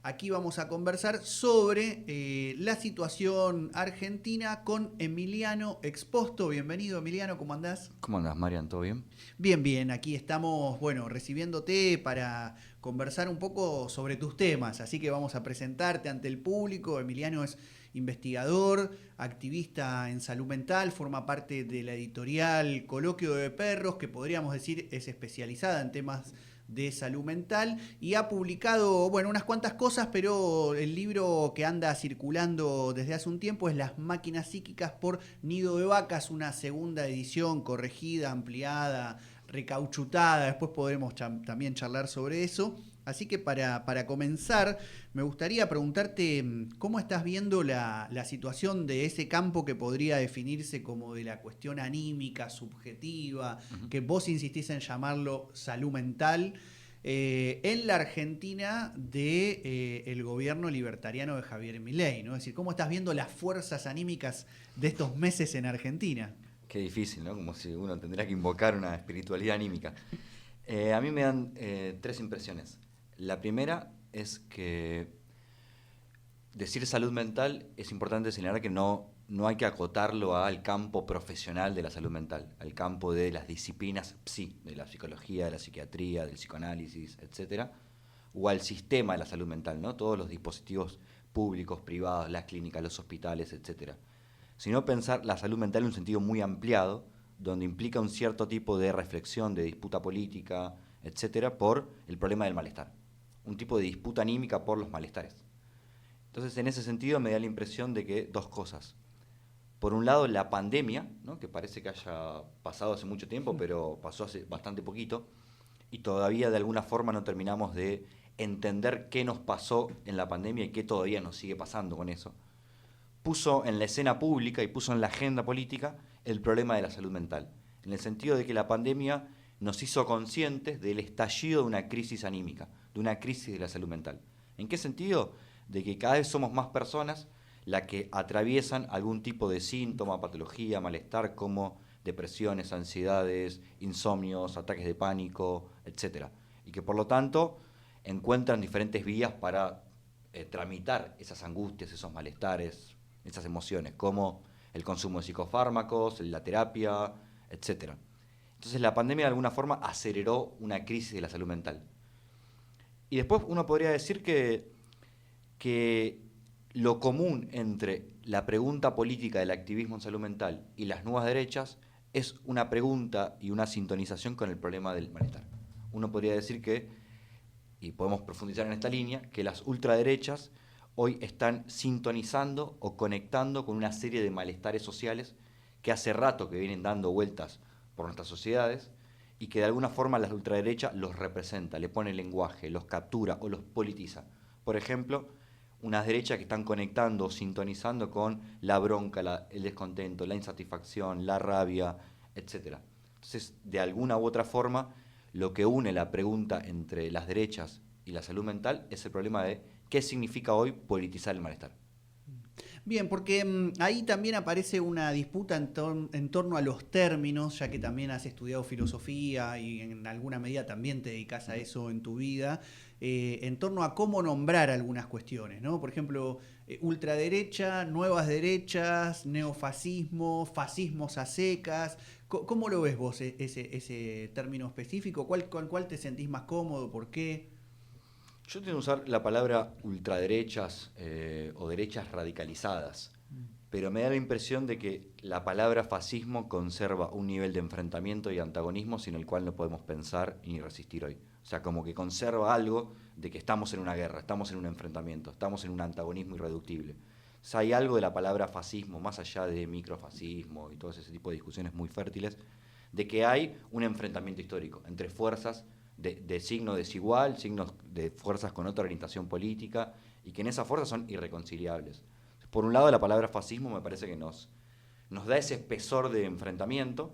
Aquí vamos a conversar sobre la situación argentina con Emiliano Exposto. Bienvenido, Emiliano, ¿cómo andás? ¿Cómo andás, Marian? ¿Todo bien? Bien, bien, aquí estamos, bueno, recibiéndote para conversar un poco sobre tus temas, así que vamos a presentarte ante el público. Emiliano es investigador, activista en salud mental, forma parte de la editorial Coloquio de Perros, que podríamos decir es especializada en temas de salud mental y ha publicado, bueno, unas cuantas cosas, pero el libro que anda circulando desde hace un tiempo es Las máquinas psíquicas por Nido de Vacas, una segunda edición corregida, ampliada, recauchutada, después podremos también charlar sobre eso. Así que para comenzar, me gustaría preguntarte cómo estás viendo la situación de ese campo que podría definirse como de la cuestión anímica, subjetiva, Ujú. que vos insistís en llamarlo salud mental, en la Argentina de el gobierno libertariano de Javier Milei, ¿no? Es decir, ¿cómo estás viendo las fuerzas anímicas de estos meses en Argentina? Qué difícil, ¿no? Como si uno tendría que invocar una espiritualidad anímica. A mí me dan tres impresiones. La primera es que decir salud mental es importante señalar que no hay que acotarlo al campo profesional de la salud mental, al campo de las disciplinas de la psicología, de la psiquiatría, del psicoanálisis, etcétera, o al sistema de la salud mental, ¿no? Todos los dispositivos públicos, privados, las clínicas, los hospitales, etcétera. Sino pensar la salud mental en un sentido muy ampliado, donde implica un cierto tipo de reflexión, de disputa política, etcétera, por el problema del malestar. Un tipo de disputa anímica por los malestares. Entonces, en ese sentido, me da la impresión de que dos cosas. Por un lado, la pandemia, ¿no? Que parece que haya pasado hace mucho tiempo, pero pasó hace bastante poquito, y todavía de alguna forma no terminamos de entender qué nos pasó en la pandemia y qué todavía nos sigue pasando con eso. Puso en la escena pública y puso en la agenda política el problema de la salud mental, en el sentido de que la pandemia nos hizo conscientes del estallido de una crisis anímica, de una crisis de la salud mental. ¿En qué sentido? De que cada vez somos más personas las que atraviesan algún tipo de síntoma, patología, malestar, como depresiones, ansiedades, insomnios, ataques de pánico, etcétera. Y que por lo tanto encuentran diferentes vías para tramitar esas angustias, esos malestares, esas emociones, como el consumo de psicofármacos, la terapia, etcétera. Entonces la pandemia de alguna forma aceleró una crisis de la salud mental. Y después uno podría decir que lo común entre la pregunta política del activismo en salud mental y las nuevas derechas es una pregunta y una sintonización con el problema del malestar. Uno podría decir que, y podemos profundizar en esta línea, que las ultraderechas hoy están sintonizando o conectando con una serie de malestares sociales que hace rato que vienen dando vueltas por nuestras sociedades y que de alguna forma la ultraderecha los representa, le pone lenguaje, los captura o los politiza. Por ejemplo, unas derechas que están conectando o sintonizando con la bronca, el descontento, la insatisfacción, la rabia, etcétera. Entonces, de alguna u otra forma, lo que une la pregunta entre las derechas y la salud mental es el problema de qué significa hoy politizar el malestar. Bien, porque ahí también aparece una disputa en torno a los términos, ya que también has estudiado filosofía y en alguna medida también te dedicas a eso en tu vida, en torno a cómo nombrar algunas cuestiones, ¿no? Por ejemplo, ultraderecha, nuevas derechas, neofascismo, fascismos a secas. ¿Cómo lo ves vos ese término específico? ¿Cuál te sentís más cómodo? ¿Por qué? Yo tengo que usar la palabra ultraderechas o derechas radicalizadas, pero me da la impresión de que la palabra fascismo conserva un nivel de enfrentamiento y antagonismo sin el cual no podemos pensar ni resistir hoy. O sea, como que conserva algo de que estamos en una guerra, estamos en un enfrentamiento, estamos en un antagonismo irreductible. O sea, hay algo de la palabra fascismo, más allá de microfascismo y todo ese tipo de discusiones muy fértiles, de que hay un enfrentamiento histórico entre fuerzas de signo desigual, signos de fuerzas con otra orientación política, y que en esas fuerzas son irreconciliables. Por un lado, la palabra fascismo me parece que nos da ese espesor de enfrentamiento,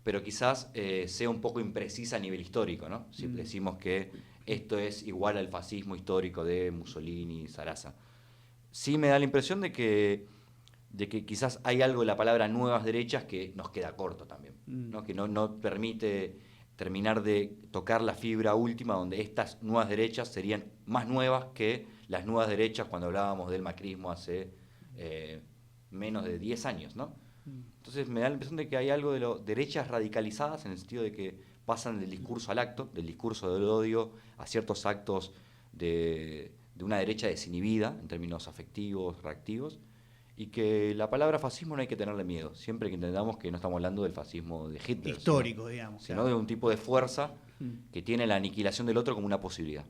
pero quizás sea un poco imprecisa a nivel histórico, ¿no? Si Mm. decimos que esto es igual al fascismo histórico de Mussolini, Sarasa. Sí me da la impresión de que quizás hay algo de la palabra nuevas derechas que nos queda corto también, Mm. ¿no? Que no permite terminar de tocar la fibra última donde estas nuevas derechas serían más nuevas que las nuevas derechas cuando hablábamos del macrismo hace menos de 10 años, ¿no? Entonces me da la impresión de que hay algo de derechas radicalizadas en el sentido de que pasan del discurso al acto, del discurso del odio a ciertos actos de una derecha desinhibida en términos afectivos, reactivos, y que la palabra fascismo no hay que tenerle miedo, siempre que entendamos que no estamos hablando del fascismo de Hitler, histórico, digamos. Sino de un tipo de fuerza que tiene la aniquilación del otro como una posibilidad.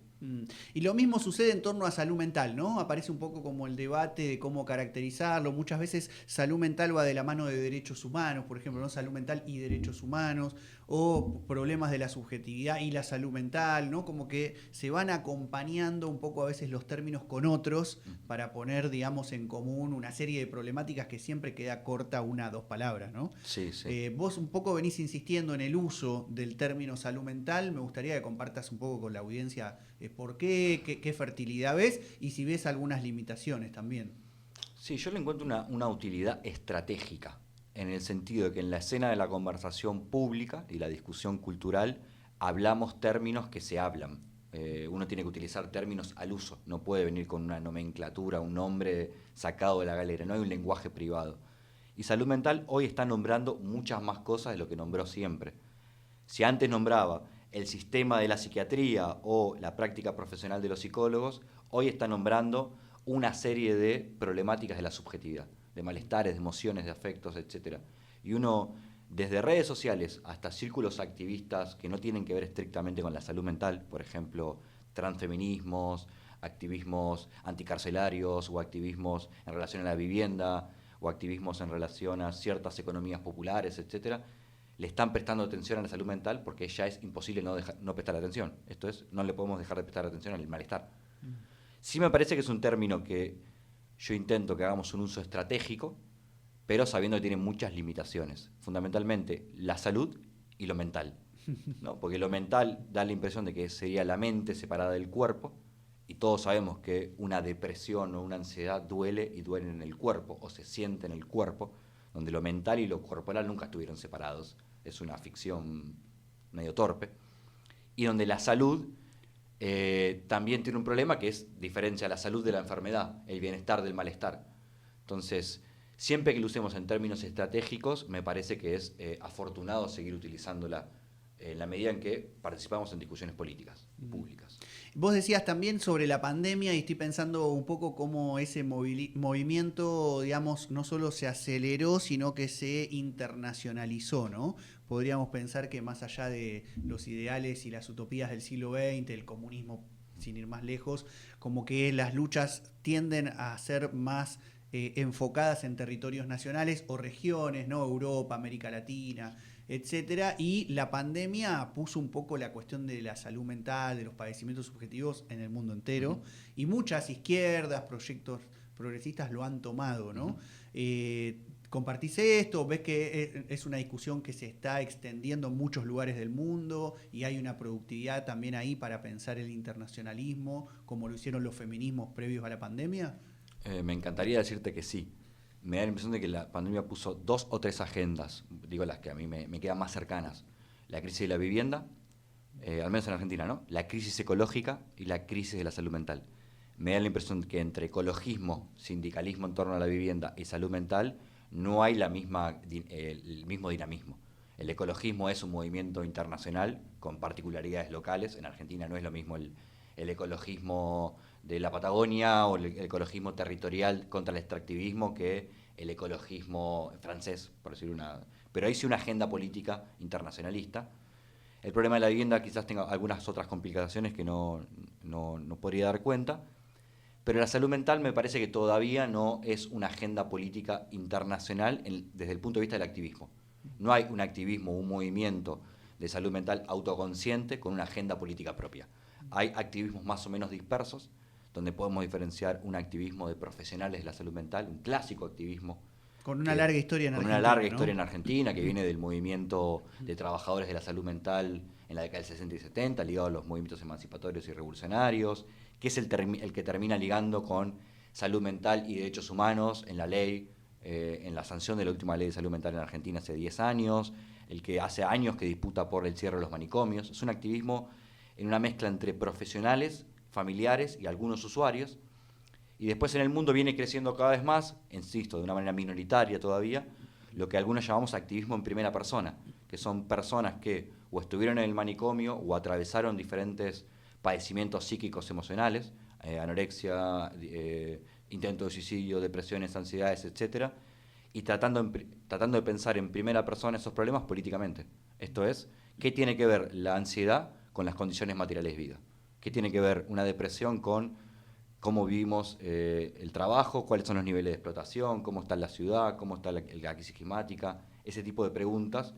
Y lo mismo sucede en torno a salud mental, ¿no? Aparece un poco como el debate de cómo caracterizarlo. Muchas veces salud mental va de la mano de derechos humanos, por ejemplo, ¿no? Salud mental y derechos humanos, o problemas de la subjetividad y la salud mental, ¿no? Como que se van acompañando un poco a veces los términos con otros para poner, digamos, en común una serie de problemáticas que siempre queda corta una o dos palabras, ¿no? Sí, sí. Vos un poco venís insistiendo en el uso del término salud mental. Me gustaría que compartas un poco con la audiencia por qué fertilidad ves y si ves algunas limitaciones también. Sí, yo le encuentro una utilidad estratégica, en el sentido de que en la escena de la conversación pública y la discusión cultural hablamos términos que se hablan. Uno tiene que utilizar términos al uso, no puede venir con una nomenclatura, un nombre sacado de la galera, no hay un lenguaje privado. Y salud mental hoy está nombrando muchas más cosas de lo que nombró siempre. Si antes nombraba el sistema de la psiquiatría o la práctica profesional de los psicólogos, hoy está nombrando una serie de problemáticas de la subjetividad, de malestares, de emociones, de afectos, etc. Y uno, desde redes sociales hasta círculos activistas que no tienen que ver estrictamente con la salud mental, por ejemplo, transfeminismos, activismos anticarcelarios o activismos en relación a la vivienda o activismos en relación a ciertas economías populares, etc., le están prestando atención a la salud mental porque ya es imposible no prestar atención. Esto es, no le podemos dejar de prestar atención al malestar. Sí me parece que es un término que yo intento que hagamos un uso estratégico, pero sabiendo que tiene muchas limitaciones. Fundamentalmente, la salud y lo mental, ¿no? Porque lo mental da la impresión de que sería la mente separada del cuerpo, y todos sabemos que una depresión o una ansiedad duele y duele en el cuerpo, o se siente en el cuerpo, donde lo mental y lo corporal nunca estuvieron separados. Es una ficción medio torpe. Y donde la salud también tiene un problema que es diferencia la salud de la enfermedad, el bienestar del malestar. Entonces, siempre que lo usemos en términos estratégicos, me parece que es afortunado seguir utilizándola en la medida en que participamos en discusiones políticas y públicas. Vos decías también sobre la pandemia y estoy pensando un poco cómo ese movimiento, digamos, no solo se aceleró, sino que se internacionalizó, ¿no? Podríamos pensar que más allá de los ideales y las utopías del siglo XX, el comunismo, sin ir más lejos, como que las luchas tienden a ser más enfocadas en territorios nacionales o regiones, ¿no? Europa, América Latina, etcétera, y la pandemia puso un poco la cuestión de la salud mental, de los padecimientos subjetivos en el mundo entero, y muchas izquierdas, proyectos progresistas lo han tomado, ¿no? ¿Compartís esto? ¿Ves que es una discusión que se está extendiendo en muchos lugares del mundo y hay una productividad también ahí para pensar el internacionalismo, como lo hicieron los feminismos previos a la pandemia? Me encantaría decirte que sí. Me da la impresión de que la pandemia puso 2 o 3 agendas, digo las que a mí me quedan más cercanas. La crisis de la vivienda, al menos en Argentina, ¿no? La crisis ecológica y la crisis de la salud mental. Me da la impresión que entre ecologismo, sindicalismo en torno a la vivienda y salud mental no hay el mismo dinamismo. El ecologismo es un movimiento internacional con particularidades locales. En Argentina no es lo mismo el ecologismo de la Patagonia o el ecologismo territorial contra el extractivismo que el ecologismo francés, por decir una. Pero hay sí una agenda política internacionalista. El problema de la vivienda quizás tenga algunas otras complicaciones que no podría dar cuenta, pero la salud mental me parece que todavía no es una agenda política internacional desde el punto de vista del activismo. No hay un activismo, un movimiento de salud mental autoconsciente con una agenda política propia. Hay activismos más o menos dispersos, donde podemos diferenciar un activismo de profesionales de la salud mental, un clásico activismo. Con una larga historia en Argentina. Con una larga historia en Argentina, que viene del movimiento de trabajadores de la salud mental en la década del 60 y 70, ligado a los movimientos emancipatorios y revolucionarios, que es el que termina ligando con salud mental y derechos humanos en la ley, en la sanción de la última ley de salud mental en Argentina hace 10 años, el que hace años que disputa por el cierre de los manicomios. Es un activismo en una mezcla entre profesionales, familiares y algunos usuarios. Y después en el mundo viene creciendo cada vez más, insisto, de una manera minoritaria todavía, lo que algunos llamamos activismo en primera persona, que son personas que o estuvieron en el manicomio o atravesaron diferentes padecimientos psíquicos emocionales, anorexia, intento de suicidio, depresiones, ansiedades, etcétera, y tratando de pensar en primera persona esos problemas políticamente. Esto es, ¿qué tiene que ver la ansiedad con las condiciones materiales de vida? ¿Qué tiene que ver una depresión con cómo vivimos el trabajo, cuáles son los niveles de explotación, cómo está la ciudad, cómo está la crisis climática? Ese tipo de preguntas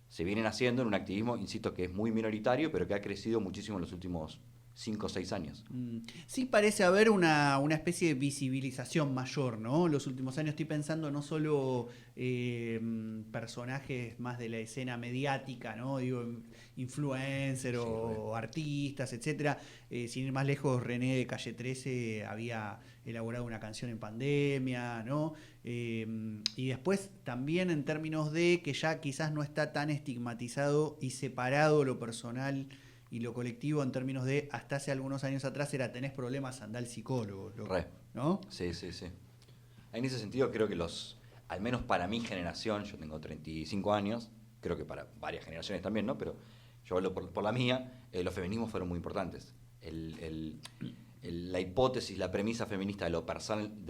se vienen haciendo en un activismo, insisto, que es muy minoritario, pero que ha crecido muchísimo en los últimos 5 o 6 años. Sí parece haber una especie de visibilización mayor, ¿no? Los últimos años estoy pensando no solo personajes más de la escena mediática, ¿no? Digo, influencer o artistas, etcétera. Sin ir más lejos, René de Calle 13 había elaborado una canción en pandemia, ¿no? Y después también en términos de que ya quizás no está tan estigmatizado y separado lo personal y lo colectivo en términos de hasta hace algunos años atrás era tenés problemas, andá al psicólogo, ¿no? Sí. En ese sentido creo que al menos para mi generación, yo tengo 35 años, creo que para varias generaciones también, ¿no? Pero yo hablo por la mía, los feminismos fueron muy importantes. La hipótesis, la premisa feminista de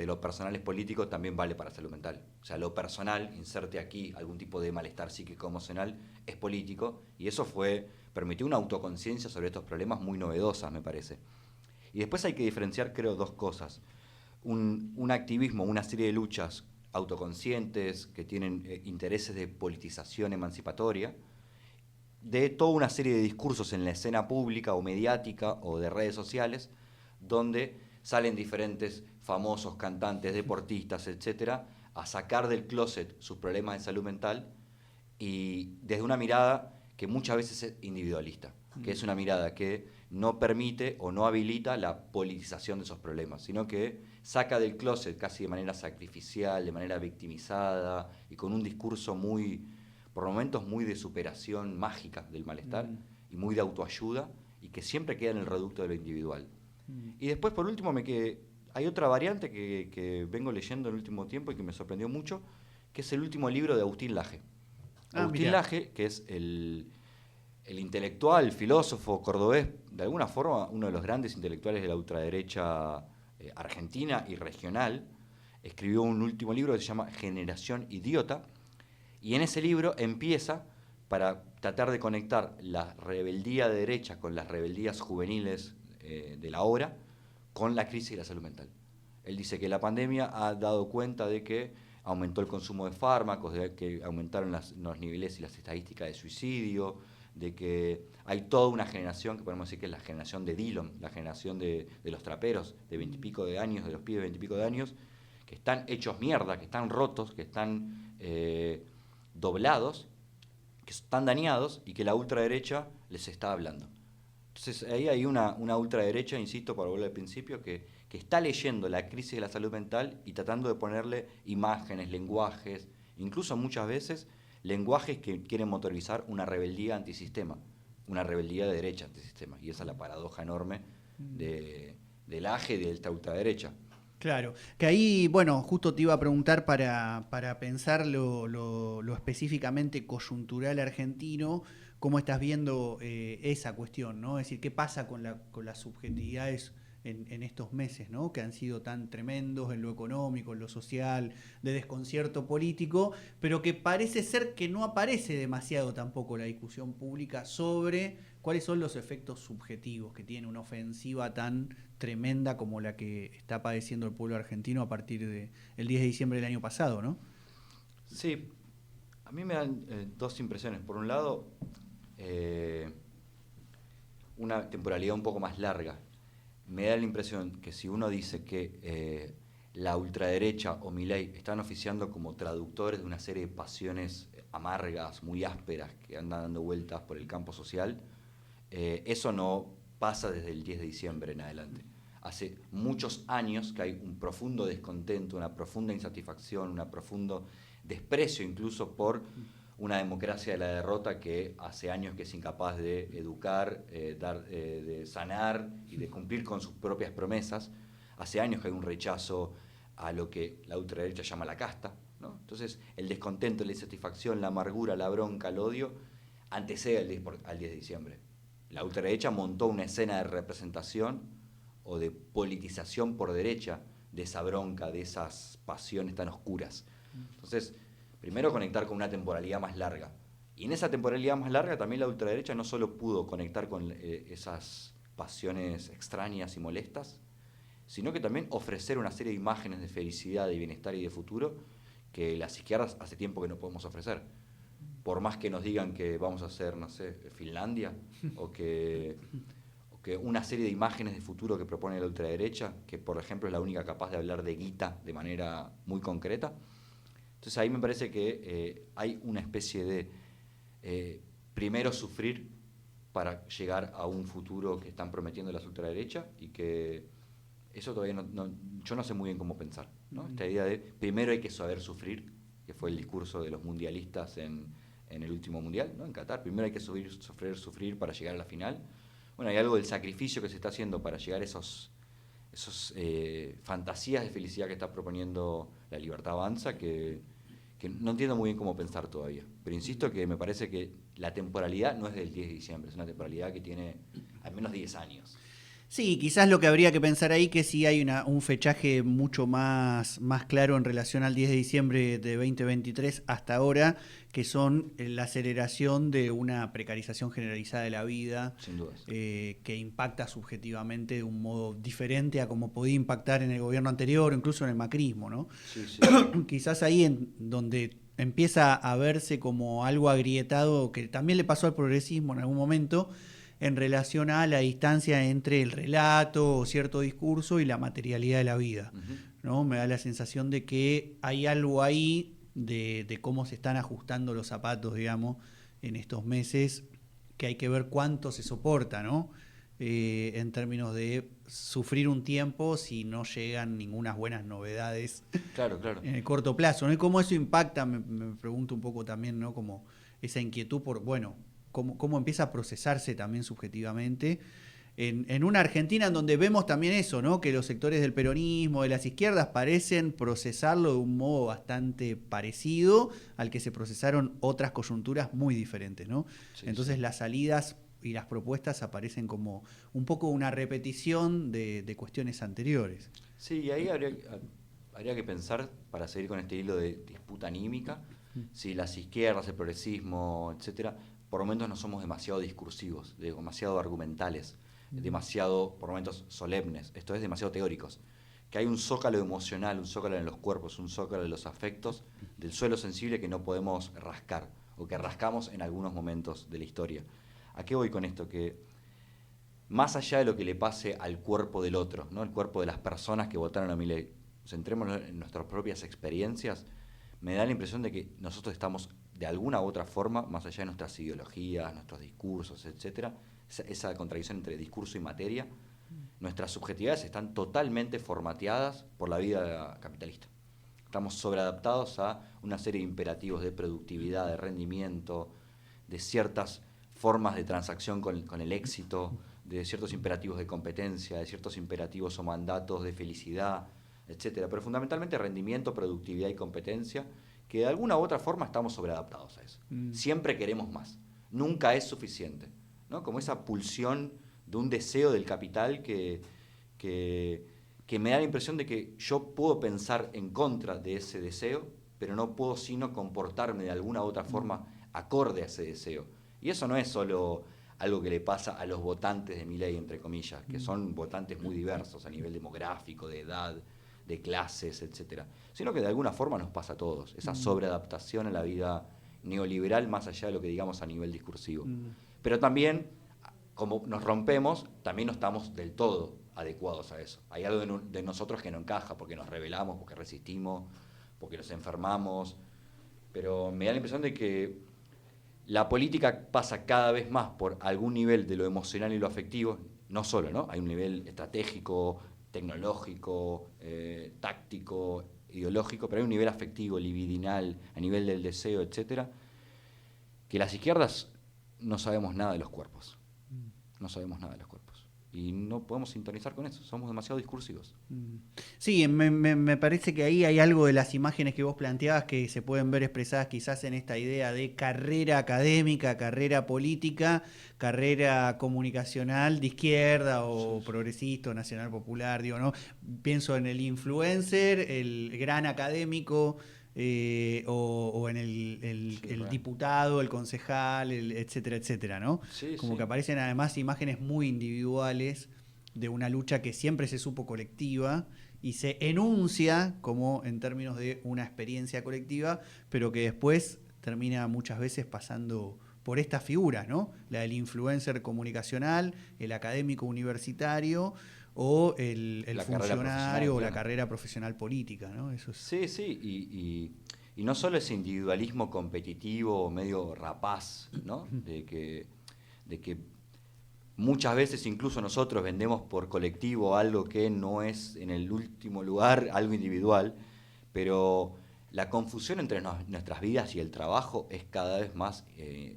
lo personal es político también vale para salud mental. O sea, lo personal, inserte aquí algún tipo de malestar psíquico emocional, es político, y eso permitió una autoconciencia sobre estos problemas muy novedosas, me parece. Y después hay que diferenciar, creo, dos cosas. Un activismo, una serie de luchas autoconscientes que tienen intereses de politización emancipatoria, de toda una serie de discursos en la escena pública o mediática o de redes sociales, donde salen diferentes famosos cantantes, deportistas, etcétera, a sacar del closet sus problemas de salud mental y desde una mirada que muchas veces es individualista, que es una mirada que no permite o no habilita la politización de esos problemas, sino que saca del closet casi de manera sacrificial, de manera victimizada y con un discurso por momentos muy de superación mágica del malestar y muy de autoayuda y que siempre queda en el reducto de lo individual. Y después, por último, hay otra variante que vengo leyendo en el último tiempo y que me sorprendió mucho, que es el último libro de Agustín Laje. Agustín Laje, que es el intelectual, filósofo cordobés, de alguna forma uno de los grandes intelectuales de la ultraderecha argentina y regional, escribió un último libro que se llama Generación Idiota, y en ese libro empieza, para tratar de conectar la rebeldía de derecha con las rebeldías juveniles de la hora, con la crisis de la salud mental. Él dice que la pandemia ha dado cuenta de que aumentó el consumo de fármacos, de que aumentaron los niveles y las estadísticas de suicidio, de que hay toda una generación, que podemos decir que es la generación de Dillon, la generación de los traperos de 20 y pico de años, de los pibes de 20 y pico de años, que están hechos mierda, que están rotos, que están doblados, que están dañados y que la ultraderecha les está hablando. Entonces ahí hay una ultraderecha, insisto, para volver al principio, que está leyendo la crisis de la salud mental y tratando de ponerle imágenes, lenguajes, incluso muchas veces lenguajes que quieren motorizar una rebeldía antisistema, una rebeldía de derecha antisistema. Y esa es la paradoja enorme del AGE y de esta ultraderecha. Claro, que ahí, bueno, justo te iba a preguntar para pensar lo específicamente coyuntural argentino, cómo estás viendo esa cuestión, ¿no? Es decir, qué pasa con las subjetividades en estos meses, ¿no? Que han sido tan tremendos en lo económico, en lo social, de desconcierto político, pero que parece ser que no aparece demasiado tampoco la discusión pública sobre cuáles son los efectos subjetivos que tiene una ofensiva tan tremenda como la que está padeciendo el pueblo argentino a partir del 10 de diciembre del año pasado, ¿no? Sí, a mí me dan dos impresiones. Por un lado, una temporalidad un poco más larga. Me da la impresión que si uno dice que la ultraderecha o Milei están oficiando como traductores de una serie de pasiones amargas, muy ásperas, que andan dando vueltas por el campo social, eso no pasa desde el 10 de diciembre en adelante. Hace muchos años que hay un profundo descontento, una profunda insatisfacción, un profundo desprecio incluso por una democracia de la derrota que hace años que es incapaz de educar, de sanar y de cumplir con sus propias promesas. Hace años que hay un rechazo a lo que la ultraderecha llama la casta, ¿no? Entonces, el descontento, la insatisfacción, la amargura, la bronca, el odio, antecede al 10 de diciembre. La ultraderecha montó una escena de representación o de politización por derecha de esa bronca, de esas pasiones tan oscuras. Entonces, primero conectar con una temporalidad más larga. Y en esa temporalidad más larga también la ultraderecha no solo pudo conectar con esas pasiones extrañas y molestas, sino que también ofrecer una serie de imágenes de felicidad, de bienestar y de futuro que las izquierdas hace tiempo que no podemos ofrecer. Por más que nos digan que vamos a hacer, no sé, Finlandia, o que una serie de imágenes de futuro que propone la ultraderecha, que por ejemplo es la única capaz de hablar de guita de manera muy concreta. Entonces ahí me parece que hay una especie de primero sufrir para llegar a un futuro que están prometiendo las ultraderecha, y que eso todavía yo no sé muy bien cómo pensar, ¿no? Esta idea de primero hay que saber sufrir, que fue el discurso de los mundialistas en el último mundial, ¿no? En Qatar. Primero hay que sufrir para llegar a la final. Bueno, hay algo del sacrificio que se está haciendo para llegar a esos fantasías de felicidad que está proponiendo La Libertad Avanza, que no entiendo muy bien cómo pensar todavía. Pero insisto que me parece que la temporalidad no es del 10 de diciembre, es una temporalidad que tiene al menos 10 años. Sí, quizás lo que habría que pensar ahí que sí hay un fechaje mucho más claro en relación al 10 de diciembre de 2023 hasta ahora, que son la aceleración de una precarización generalizada de la vida, Sin dudas. Que impacta subjetivamente de un modo diferente a como podía impactar en el gobierno anterior o incluso en el macrismo, ¿no? Sí, sí. Quizás ahí en donde empieza a verse como algo agrietado, que también le pasó al progresismo en algún momento, en relación a la distancia entre el relato o cierto discurso y la materialidad de la vida, ¿no? Me da la sensación de que hay algo ahí de cómo se están ajustando los zapatos, digamos, en estos meses, que hay que ver cuánto se soporta, ¿no? En términos de sufrir un tiempo si no llegan ninguna buenas novedades. Claro, claro. En el corto plazo, ¿no? Y cómo eso impacta, me pregunto un poco también, ¿no? Como esa inquietud por, bueno, cómo empieza a procesarse también subjetivamente en una Argentina en donde vemos también eso, ¿no? Que los sectores del peronismo, de las izquierdas, parecen procesarlo de un modo bastante parecido al que se procesaron otras coyunturas muy diferentes, ¿no? Sí, Entonces sí. las salidas y las propuestas aparecen como un poco una repetición de cuestiones anteriores. Sí, y ahí habría que pensar, para seguir con este hilo de disputa anímica, si las izquierdas, el progresismo, etcétera, por momentos no somos demasiado discursivos, demasiado argumentales, demasiado, por momentos, solemnes, esto es, demasiado teóricos. Que hay un zócalo emocional, un zócalo en los cuerpos, un zócalo de los afectos, del suelo sensible que no podemos rascar, o que rascamos en algunos momentos de la historia. ¿A qué voy con esto? Que más allá de lo que le pase al cuerpo del otro, ¿no? El cuerpo de las personas que votaron a Milei, centrémonos en nuestras propias experiencias, me da la impresión de que nosotros estamos de alguna u otra forma, más allá de nuestras ideologías, nuestros discursos, etcétera, esa contradicción entre discurso y materia, nuestras subjetividades están totalmente formateadas por la vida capitalista. Estamos sobreadaptados a una serie de imperativos de productividad, de rendimiento, de ciertas formas de transacción con el éxito, de ciertos imperativos de competencia, de ciertos imperativos o mandatos de felicidad, etcétera. Pero fundamentalmente rendimiento, productividad y competencia, que de alguna u otra forma estamos sobreadaptados a eso. Siempre queremos más. Nunca es suficiente, ¿no? Como esa pulsión de un deseo del capital que me da la impresión de que yo puedo pensar en contra de ese deseo, pero no puedo sino comportarme de alguna u otra forma acorde a ese deseo. Y eso no es solo algo que le pasa a los votantes de Milei, entre comillas, que son votantes muy diversos a nivel demográfico, de edad, de clases, etcétera, sino que de alguna forma nos pasa a todos, esa sobreadaptación a la vida neoliberal más allá de lo que digamos a nivel discursivo. Pero también, como nos rompemos, también no estamos del todo adecuados a eso. Hay algo de nosotros que no encaja, porque nos rebelamos, porque resistimos, porque nos enfermamos, pero me da la impresión de que la política pasa cada vez más por algún nivel de lo emocional y lo afectivo, no solo, ¿no? Hay un nivel estratégico, tecnológico, táctico, ideológico, pero hay un nivel afectivo, libidinal, a nivel del deseo, etcétera, que las izquierdas no sabemos nada de los cuerpos. No sabemos nada de los cuerpos. Y no podemos sintonizar con eso, somos demasiado discursivos. Sí, me parece que ahí hay algo de las imágenes que vos planteabas que se pueden ver expresadas quizás en esta idea de carrera académica, carrera política, carrera comunicacional de izquierda o progresista o nacional popular, digo, ¿no? Pienso en el influencer, el gran académico, o en el diputado, el concejal, etcétera, etcétera, ¿no? Sí, Como sí. que aparecen además imágenes muy individuales de una lucha que siempre se supo colectiva y se enuncia como en términos de una experiencia colectiva, pero que después termina muchas veces pasando por estas figuras, ¿no? La del influencer comunicacional, el académico universitario o el funcionario o la carrera profesional política, ¿no? Eso es... Sí, sí, y no solo ese individualismo competitivo medio rapaz, ¿no? De que muchas veces incluso nosotros vendemos por colectivo algo que no es en el último lugar algo individual, pero la confusión entre nuestras vidas y el trabajo es cada vez más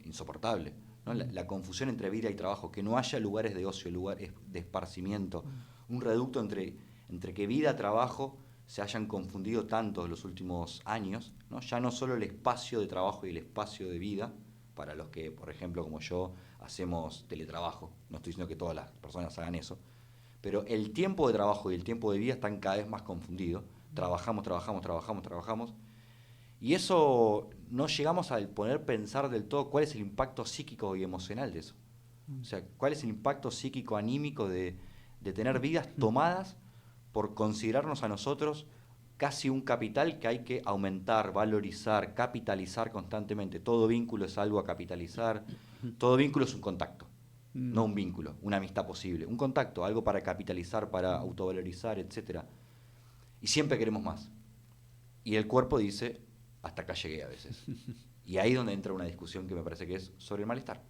insoportable, ¿no? La confusión entre vida y trabajo, que no haya lugares de ocio, lugares de esparcimiento, un reducto entre que vida y trabajo se hayan confundido tanto en los últimos años, ¿no? Ya no solo el espacio de trabajo y el espacio de vida, para los que, por ejemplo, como yo, hacemos teletrabajo, no estoy diciendo que todas las personas hagan eso, pero el tiempo de trabajo y el tiempo de vida están cada vez más confundidos. Trabajamos, y eso no llegamos a poder pensar del todo cuál es el impacto psíquico y emocional de eso. O sea, cuál es el impacto psíquico, anímico de tener vidas tomadas por considerarnos a nosotros casi un capital que hay que aumentar, valorizar, capitalizar constantemente. Todo vínculo es algo a capitalizar, todo vínculo es un contacto, no un vínculo, una amistad posible. Un contacto, algo para capitalizar, para autovalorizar, etc. Y siempre queremos más. Y el cuerpo dice, hasta acá llegué a veces. Y ahí es donde entra una discusión que me parece que es sobre el malestar.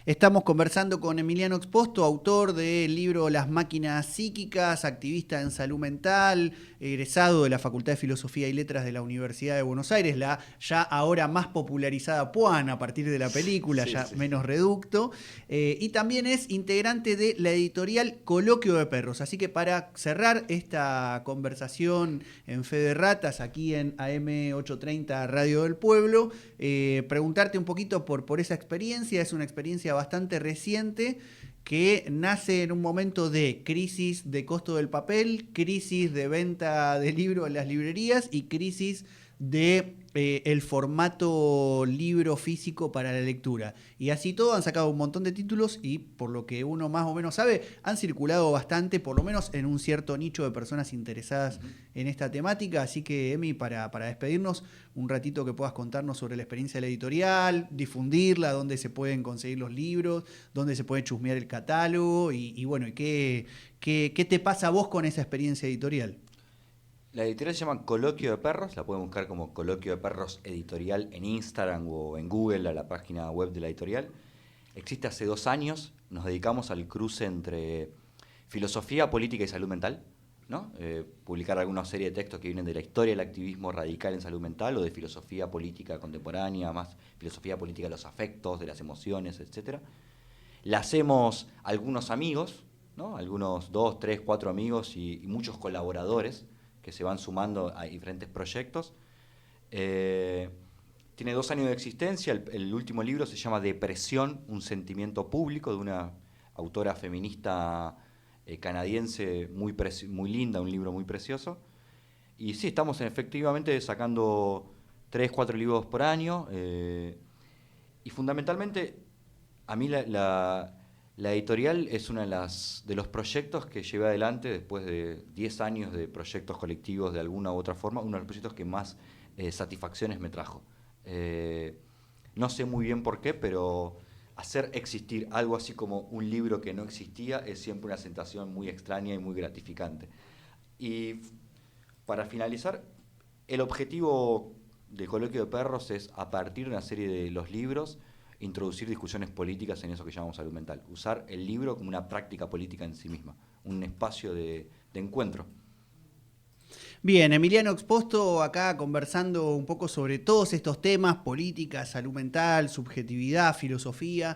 Estamos conversando con Emiliano Exposto, autor del libro Las máquinas psíquicas, activista en salud mental, egresado de la Facultad de Filosofía y Letras de la Universidad de Buenos Aires, la ya ahora más popularizada PUAN a partir de la película, Sí, ya sí. menos reducto, y también es integrante de la editorial Coloquio de Perros. Así que para cerrar esta conversación en Fe de Ratas, aquí en AM830 Radio del Pueblo, preguntarte un poquito por esa experiencia. Es una experiencia bastante reciente que nace en un momento de crisis de costo del papel, crisis de venta de libros en las librerías y crisis de el formato libro físico para la lectura. Y así todo han sacado un montón de títulos y por lo que uno más o menos sabe, han circulado bastante, por lo menos en un cierto nicho de personas interesadas en esta temática. Así que, Emi, para despedirnos, un ratito que puedas contarnos sobre la experiencia de la editorial, difundirla, dónde se pueden conseguir los libros, dónde se puede chusmear el catálogo y bueno, ¿qué te pasa a vos con esa experiencia editorial? La editorial se llama Coloquio de Perros, la pueden buscar como Coloquio de Perros Editorial en Instagram o en Google, a la página web de la editorial. Existe hace 2 años, nos dedicamos al cruce entre filosofía, política y salud mental, ¿no? Publicar alguna serie de textos que vienen de la historia del activismo radical en salud mental o de filosofía política contemporánea, más filosofía política de los afectos, de las emociones, etc. La hacemos algunos amigos, ¿no? Algunos 2, 3, 4 amigos y muchos colaboradores que se van sumando a diferentes proyectos. Tiene 2 años de existencia, el último libro se llama Depresión, un sentimiento público, de una autora feminista canadiense muy linda, un libro muy precioso. Y sí, estamos efectivamente sacando 3, 4 libros por año, y fundamentalmente a mí la editorial es uno de los proyectos que llevé adelante después de 10 años de proyectos colectivos de alguna u otra forma, uno de los proyectos que más satisfacciones me trajo. No sé muy bien por qué, pero hacer existir algo así como un libro que no existía es siempre una sensación muy extraña y muy gratificante. Y para finalizar, el objetivo del Coloquio de Perros es, a partir de una serie de los libros, introducir discusiones políticas en eso que llamamos salud mental. Usar el libro como una práctica política en sí misma, un espacio de encuentro. Bien, Emiliano Exposto acá conversando un poco sobre todos estos temas, política, salud mental, subjetividad, filosofía.